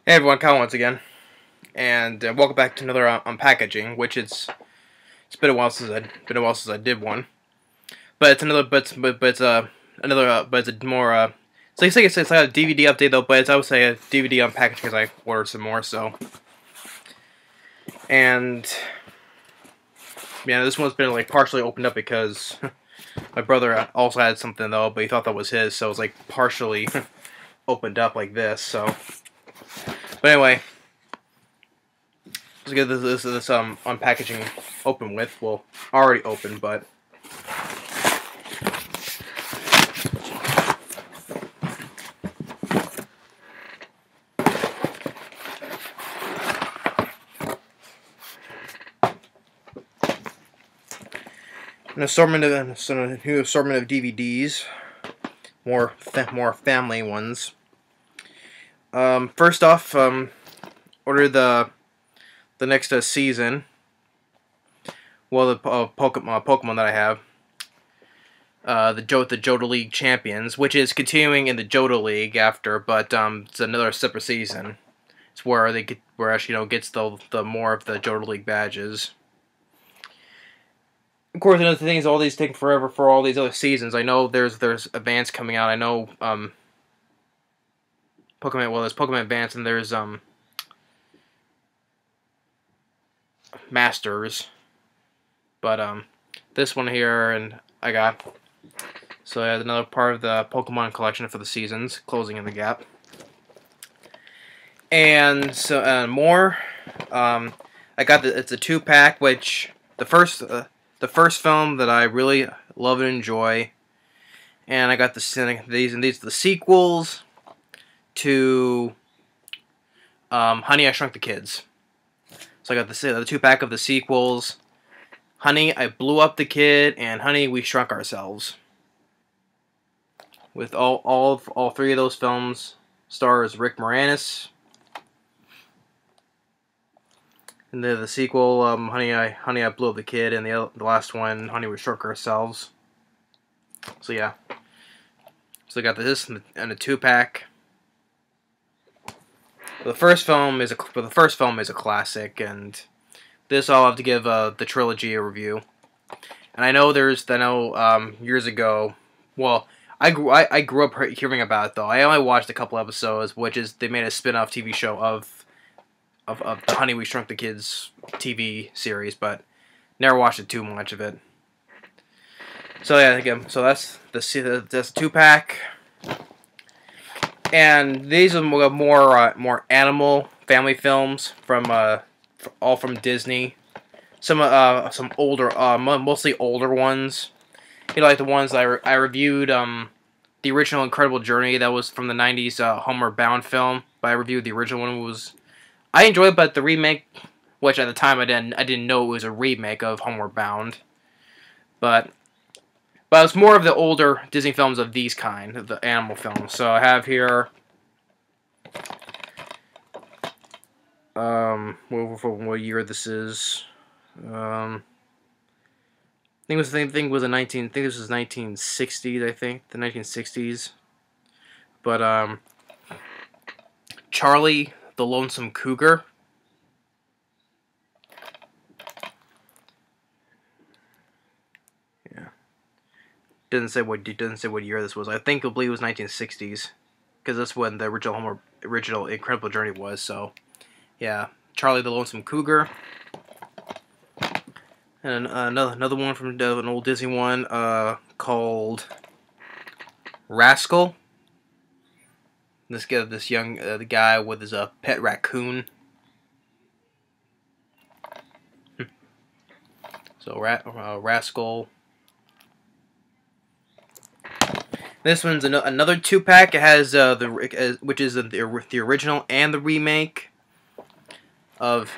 Hey everyone, Kyle once again, and welcome back to another Unpackaging. Which it's been a while since I did one, but it's another but it's a more it's like a DVD update though, but I would say a DVD unpackaging because I ordered some more. So, and yeah, this one's been like partially opened up because my brother also had something though, but he thought that was his, so it's like partially opened up like this. So, but anyway. Let's get this unpackaging open with. Well, already open, but an assortment of DVDs, more family ones. First off, ordered the next season. Well, the Pokemon that I have, the Johto League Champions, which is continuing in the Johto League after, but it's another separate season. It's where Ash gets the more of the Johto League badges. Of course, another thing is all these take forever for all these other seasons. I know there's Advance coming out. I know Pokemon. Well, there's Pokemon Advance and there's Masters, but this one here and I got. So I had another part of the Pokemon collection for the seasons, closing in the gap. And so more. I got it's a 2-pack, which the first film that I really love and enjoy, and I got these are the sequels to Honey, I Shrunk the Kids. So I got the 2-pack of the sequels. Honey, I Blew Up the Kid, and Honey, We Shrunk Ourselves. With all three of those films stars Rick Moranis. And then the sequel, Honey, I Blew Up the Kid, and the last one, Honey, We Shrunk Ourselves. So yeah. So I got this and a 2-pack. The first film is a classic, and this I'll have to give the trilogy a review. And I know years ago, well, I grew up hearing about it though. I only watched a couple episodes, which is they made a spin-off TV show of the Honey, We Shrunk the Kids TV series, but never watched it too much of it. So yeah, again, so that's the 2-pack. And these are more animal family films from all from Disney. Some older, mostly older ones. Like the ones I reviewed. The original Incredible Journey, that was from the '90s Homeward Bound film. But I reviewed the original one. I enjoyed it, but the remake, which at the time I didn't know it was a remake of Homeward Bound. But it's more of the older Disney films of these kind, of the animal films. So I have here, what year this is? I think this was 1960s. I think the 1960s. But Charlie the Lonesome Cougar. Doesn't say what year this was. I believe it was 1960s, because that's when the original Incredible Journey was. So, yeah, Charlie the Lonesome Cougar, and another one from an old Disney one called Rascal. This the guy with his pet raccoon. So Rascal. This one's another 2-pack. It has which is the original and the remake of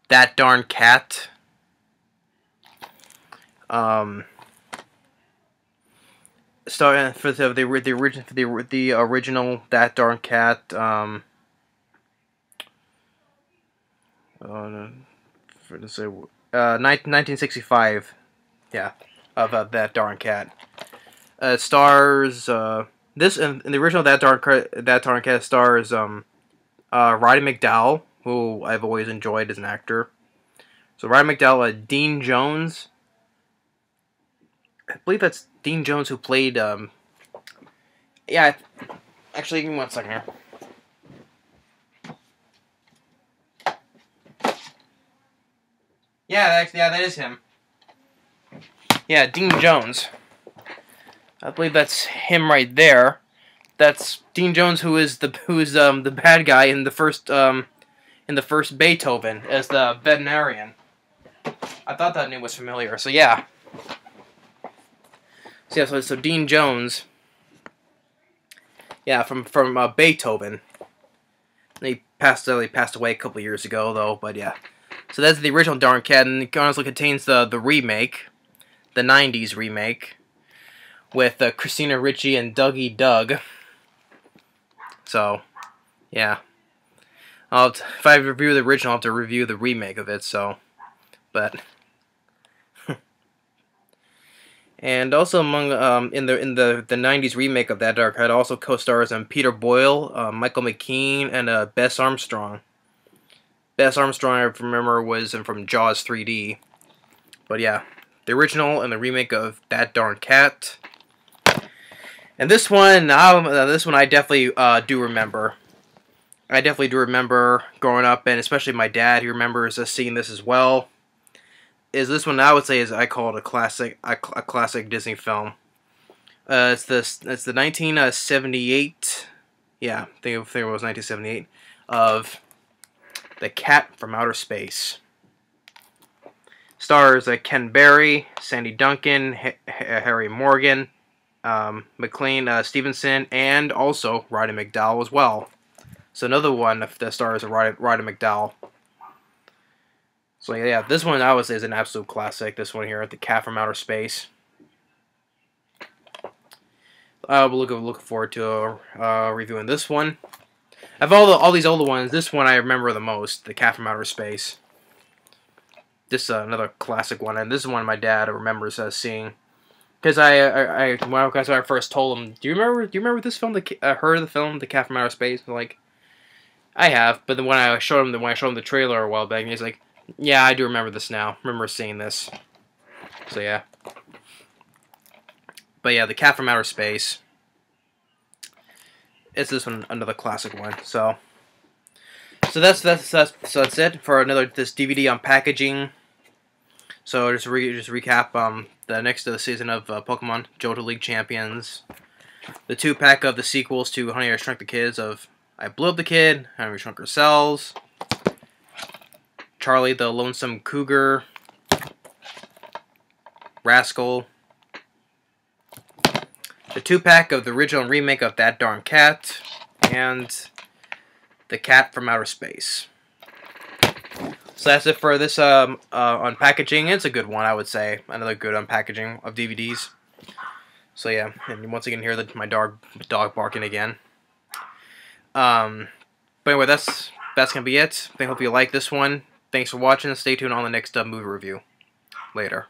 That Darn Cat. Starting for the original That Darn Cat. 1965. Yeah, of That Darn Cat. Stars this in the original That Darn Cat stars Roddy McDowall, who I've always enjoyed as an actor. So Roddy McDowall, Dean Jones. I believe that's Dean Jones who played. Yeah, actually, give me 1 second here. Yeah, that is him. Yeah, Dean Jones. I believe that's him right there. That's Dean Jones, who is the bad guy in the first Beethoven as the veterinarian. I thought that name was familiar. So yeah. So Dean Jones. Yeah, from Beethoven. He passed away a couple years ago though, but yeah. So that's the original Darn Cat, and it also contains the remake, the '90s remake, with Christina Ricci and Dougie Doug. So, yeah. If I review the original, I'll have to review the remake of it. So, but. And also among in the '90s remake of that Dark Cat also co-stars Peter Boyle, Michael McKean, and Bess Armstrong. Bess Armstrong, I remember, was from Jaws 3D. But yeah, the original and the remake of That Darn Cat. And this one I definitely do remember. I definitely do remember growing up, and especially my dad, he remembers us seeing this as well. Is this one I would say I call it a classic Disney film. It's the 1978. Yeah, I think it was 1978 of The Cat from Outer Space. Stars Ken Berry, Sandy Duncan, Harry Morgan, McLean Stevenson, and also Roddy McDowall as well. So another one that stars Roddy McDowall. So yeah, this one I would say is an absolute classic. This one here, The Cat from Outer Space. I'll be looking forward to reviewing this one. Of all these older ones, this one I remember the most, The Cat from Outer Space. This another classic one, and this is one my dad remembers seeing. Because when I first told him, do you remember this film? Heard of the film, The Cat from Outer Space? I'm like, I have, but then when I showed him the trailer a while back, he's like, yeah, I do remember this now. I remember seeing this. So yeah. But yeah, The Cat from Outer Space. It's this one, another classic one. So that's it for this DVD Unpackaging. So just recap the next season of Pokemon Johto League Champions. The 2-pack of the sequels to Honey, I Shrunk the Kids of I Blew Up the Kid, Honey, We Shrunk Ourselves, Charlie the Lonesome Cougar, Rascal, the 2-pack of the original remake of That Darn Cat, and The Cat from Outer Space. So that's it for this unpackaging. It's a good one, I would say. Another good unpackaging of DVDs. So yeah, and once again hear my dog barking again. But anyway, that's gonna be it. I hope you like this one. Thanks for watching. Stay tuned on the next movie review. Later.